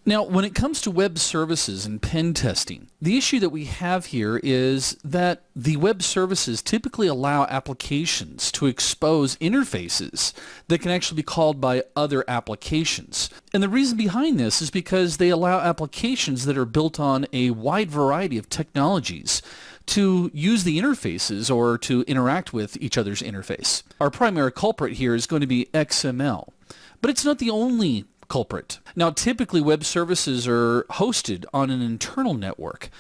Now, when it comes to web services and pen testing, the issue that we have here is that the web services typically allow applications to expose interfaces that can actually be called by other applications. And the reason behind this is because they allow applications that are built on a wide variety of technologies to use the interfaces or to interact with each other's interface. Our primary culprit here is going to be XML, but it's not the only culprit. Now, typically web services are hosted on an internal network,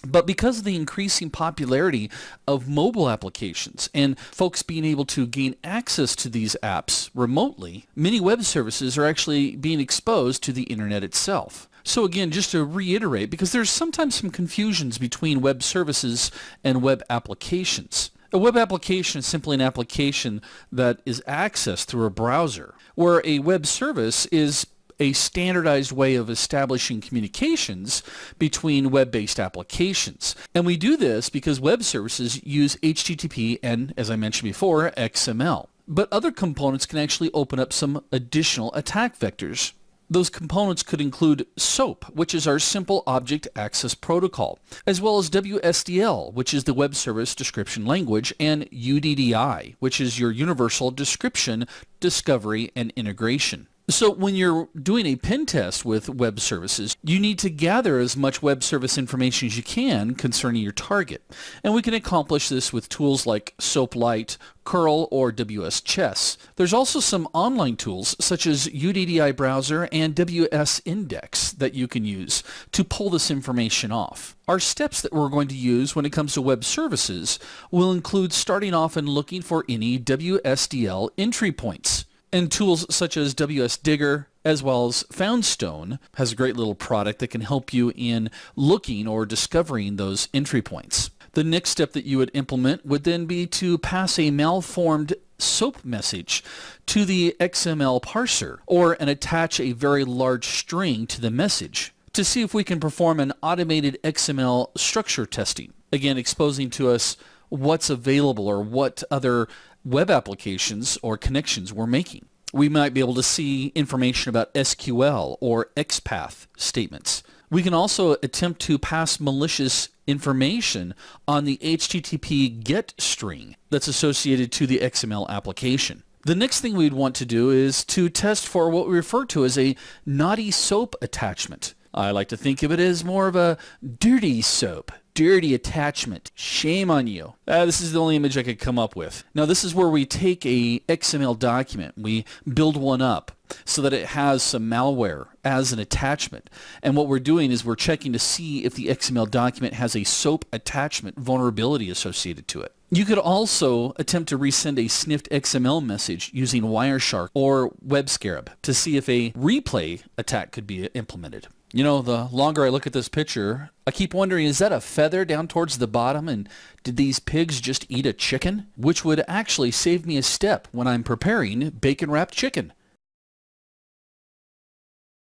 but because of the increasing popularity of mobile applications and folks being able to gain access to these apps remotely, many web services are actually being exposed to the internet itself. So again, just to reiterate, because there's sometimes some confusions between web services and web applications. A web application is simply an application that is accessed through a browser, where a web service is a standardized way of establishing communications between web-based applications. And we do this because web services use HTTP and, as I mentioned before, XML. But other components can actually open up some additional attack vectors. Those components could include SOAP, which is our Simple Object Access Protocol, as well as WSDL, which is the Web Service Description Language, and UDDI, which is your Universal Description, Discovery, and Integration. So when you're doing a pen test with web services, you need to gather as much web service information as you can concerning your target. And we can accomplish this with tools like SOAP Lite, curl, or WS Chess. There's also some online tools such as UDDI Browser and WS Index that you can use to pull this information off. Our steps that we're going to use when it comes to web services will include starting off and looking for any WSDL entry points. And tools such as WS Digger as well as Foundstone has a great little product that can help you in looking or discovering those entry points. The next step that you would implement would then be to pass a malformed SOAP message to the XML parser and attach a very large string to the message to see if we can perform an automated XML structure testing. Again, exposing to us what's available or what other web applications or connections we're making. We might be able to see information about SQL or XPath statements. We can also attempt to pass malicious information on the HTTP GET string that's associated to the XML application. The next thing we'd want to do is to test for what we refer to as a naughty SOAP attachment. I like to think of it as more of a dirty SOAP. Dirty attachment. Shame on you. This is the only image I could come up with. Now this is where we take a XML document, we build one up so that it has some malware as an attachment. And what we're doing is we're checking to see if the XML document has a SOAP attachment vulnerability associated to it. You could also attempt to resend a sniffed XML message using Wireshark or WebScarab to see if a replay attack could be implemented. You know, the longer I look at this picture, I keep wondering, is that a feather down towards the bottom, and did these pigs just eat a chicken? Which would actually save me a step when I'm preparing bacon-wrapped chicken.